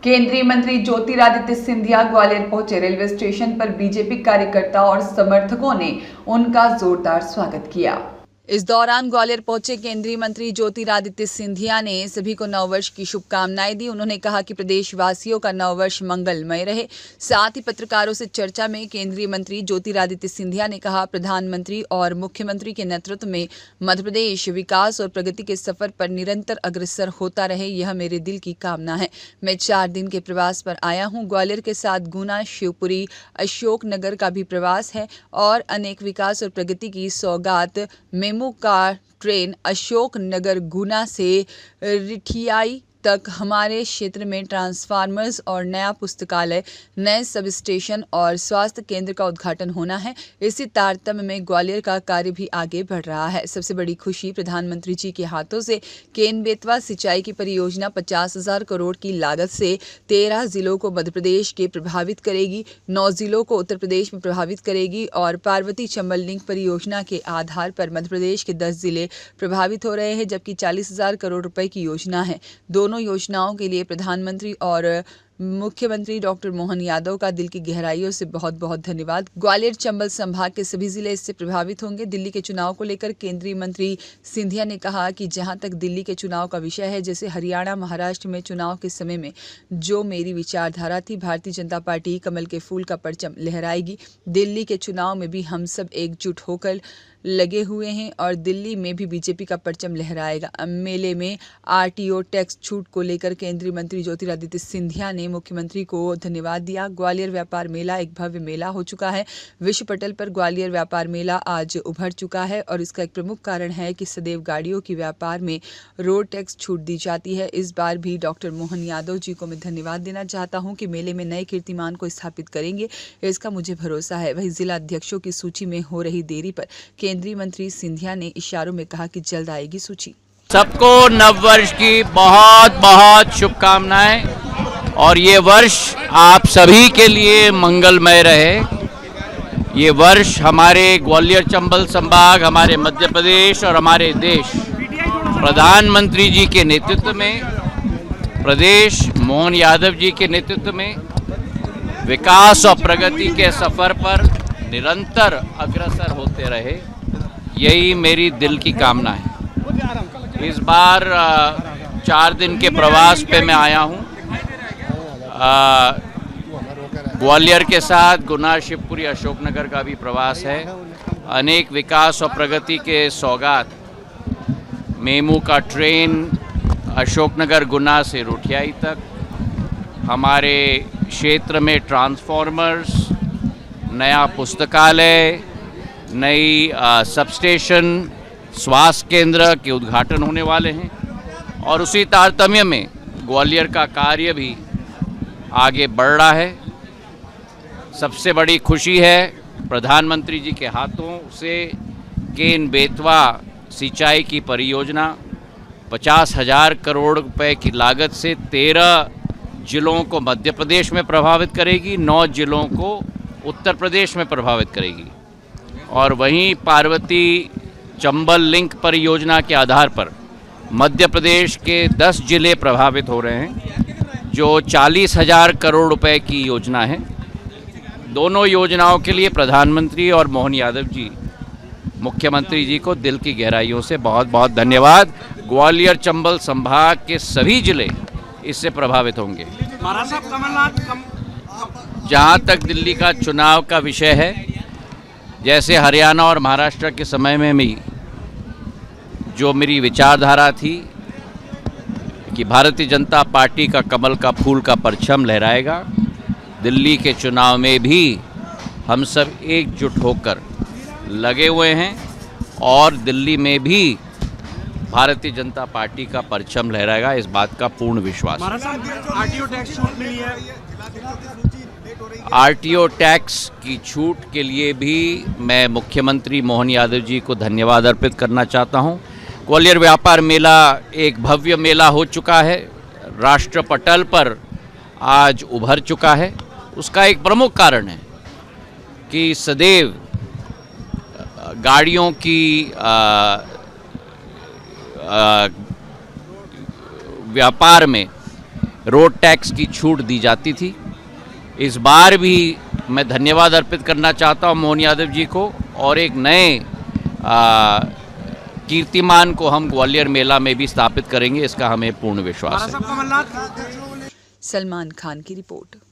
केंद्रीय मंत्री ज्योतिरादित्य सिंधिया ग्वालियर पहुंचे। रेलवे स्टेशन पर बीजेपी कार्यकर्ता और समर्थकों ने उनका जोरदार स्वागत किया। इस दौरान ग्वालियर पहुंचे केंद्रीय मंत्री ज्योतिरादित्य सिंधिया ने सभी को नववर्ष की शुभकामनाएं दी। उन्होंने कहा कि प्रदेशवासियों का नववर्ष मंगलमय रहे। साथ ही पत्रकारों से चर्चा में केंद्रीय मंत्री ज्योतिरादित्य सिंधिया ने कहा, प्रधानमंत्री और मुख्यमंत्री के नेतृत्व में मध्य प्रदेश विकास और प्रगति के सफर पर निरंतर अग्रसर होता रहे, यह मेरे दिल की कामना है। मैं 4 दिन के प्रवास पर आया हूँ। ग्वालियर के साथ गुना, शिवपुरी, अशोकनगर का भी प्रवास है और अनेक विकास और प्रगति की सौगात मेमू का ट्रेन अशोकनगर गुना से रिठियाई तक हमारे क्षेत्र में ट्रांसफार्मर्स और नया पुस्तकालय, नए सब स्टेशन और स्वास्थ्य केंद्र का उद्घाटन होना है। इसी तारतम्य में ग्वालियर का कार्य भी आगे बढ़ रहा है। सबसे बड़ी खुशी, प्रधानमंत्री जी के हाथों से केन बेतवा सिंचाई की परियोजना 50,000 करोड़ की लागत से 13 जिलों को मध्य प्रदेश के प्रभावित करेगी, 9 जिलों को उत्तर प्रदेश में प्रभावित करेगी और पार्वती चंबल लिंक परियोजना के आधार पर मध्य प्रदेश के 10 जिले प्रभावित हो रहे हैं, जबकि 40,000 करोड़ रुपए की योजना है। दोनों योजनाओं के लिए प्रधानमंत्री और मुख्यमंत्री डॉक्टर मोहन यादव का दिल की गहराइयों से बहुत बहुत धन्यवाद। ग्वालियर चंबल संभाग के सभी जिले इससे प्रभावित होंगे। दिल्ली के चुनाव को लेकर केंद्रीय मंत्री सिंधिया ने कहा कि जहां तक दिल्ली के चुनाव का विषय है, जैसे हरियाणा, महाराष्ट्र में चुनाव के समय में जो मेरी विचारधारा थी, भारतीय जनता पार्टी कमल के फूल का परचम लहराएगी। दिल्ली के चुनाव में भी हम सब एकजुट होकर लगे हुए हैं और दिल्ली में भी बीजेपी का परचम लहराएगा। मेले में आरटीओ टैक्स छूट को लेकर केंद्रीय मंत्री ज्योतिरादित्य सिंधिया ने मुख्यमंत्री को धन्यवाद दिया। ग्वालियर व्यापार मेला एक भव्य मेला हो चुका है। विश्व पटल पर ग्वालियर व्यापार मेला आज उभर चुका है और इसका एक प्रमुख कारण है कि सदैव गाड़ियों की व्यापार में रोड टैक्स छूट दी जाती है। इस बार भी डॉक्टर मोहन यादव जी को मैं धन्यवाद देना चाहता हूँ कि मेले में नए कीर्तिमान को स्थापित करेंगे, इसका मुझे भरोसा है। वहीं जिला अध्यक्षों की सूची में हो रही देरी पर केंद्रीय मंत्री सिंधिया ने इशारों में कहा कि जल्द आएगी सूची। सबको नववर्ष की बहुत बहुत शुभकामनाएं और ये वर्ष आप सभी के लिए मंगलमय रहे। ये वर्ष हमारे ग्वालियर चंबल संभाग, हमारे मध्य प्रदेश और हमारे देश प्रधानमंत्री जी के नेतृत्व में, प्रदेश मोहन यादव जी के नेतृत्व में विकास और प्रगति के सफर पर निरंतर अग्रसर होते रहे, यही मेरी दिल की कामना है। इस बार 4 दिन के प्रवास पे मैं आया हूँ। ग्वालियर के साथ गुना, शिवपुरी, अशोकनगर का भी प्रवास है। अनेक विकास और प्रगति के सौगात, मेमू का ट्रेन अशोकनगर गुना से रुठियाई तक, हमारे क्षेत्र में ट्रांसफार्मर्स, नया पुस्तकालय, नई सब स्टेशन, स्वास्थ्य केंद्र के उद्घाटन होने वाले हैं और उसी तारतम्य में ग्वालियर का कार्य भी आगे बढ़ रहा है। सबसे बड़ी खुशी है प्रधानमंत्री जी के हाथों से केन बेतवा सिंचाई की परियोजना 50,000 करोड़ रुपए की लागत से 13 जिलों को मध्य प्रदेश में प्रभावित करेगी, 9 जिलों को उत्तर प्रदेश में प्रभावित करेगी और वहीं पार्वती चंबल लिंक परियोजना के आधार पर मध्य प्रदेश के 10 जिले प्रभावित हो रहे हैं, जो 40,000 करोड़ रुपए की योजना है। दोनों योजनाओं के लिए प्रधानमंत्री और मोहन यादव जी, मुख्यमंत्री जी को दिल की गहराइयों से बहुत बहुत धन्यवाद। ग्वालियर चंबल संभाग के सभी जिले इससे प्रभावित होंगे। जहाँ तक दिल्ली का चुनाव का विषय है, जैसे हरियाणा और महाराष्ट्र के समय में भी जो मेरी विचारधारा थी कि भारतीय जनता पार्टी का कमल का फूल का परचम लहराएगा, दिल्ली के चुनाव में भी हम सब एकजुट होकर लगे हुए हैं और दिल्ली में भी भारतीय जनता पार्टी का परचम लहराएगा, इस बात का पूर्ण विश्वास। आरटीओ टैक्स की छूट के लिए भी मैं मुख्यमंत्री मोहन यादव जी को धन्यवाद अर्पित करना चाहता हूं। ग्वालियर व्यापार मेला एक भव्य मेला हो चुका है, राष्ट्र पटल पर आज उभर चुका है। उसका एक प्रमुख कारण है कि सदैव गाड़ियों की व्यापार में रोड टैक्स की छूट दी जाती थी। इस बार भी मैं धन्यवाद अर्पित करना चाहता हूं मोहन यादव जी को, और एक नए कीर्तिमान को हम ग्वालियर मेला में भी स्थापित करेंगे, इसका हमें पूर्ण विश्वास है। सलमान खान की रिपोर्ट।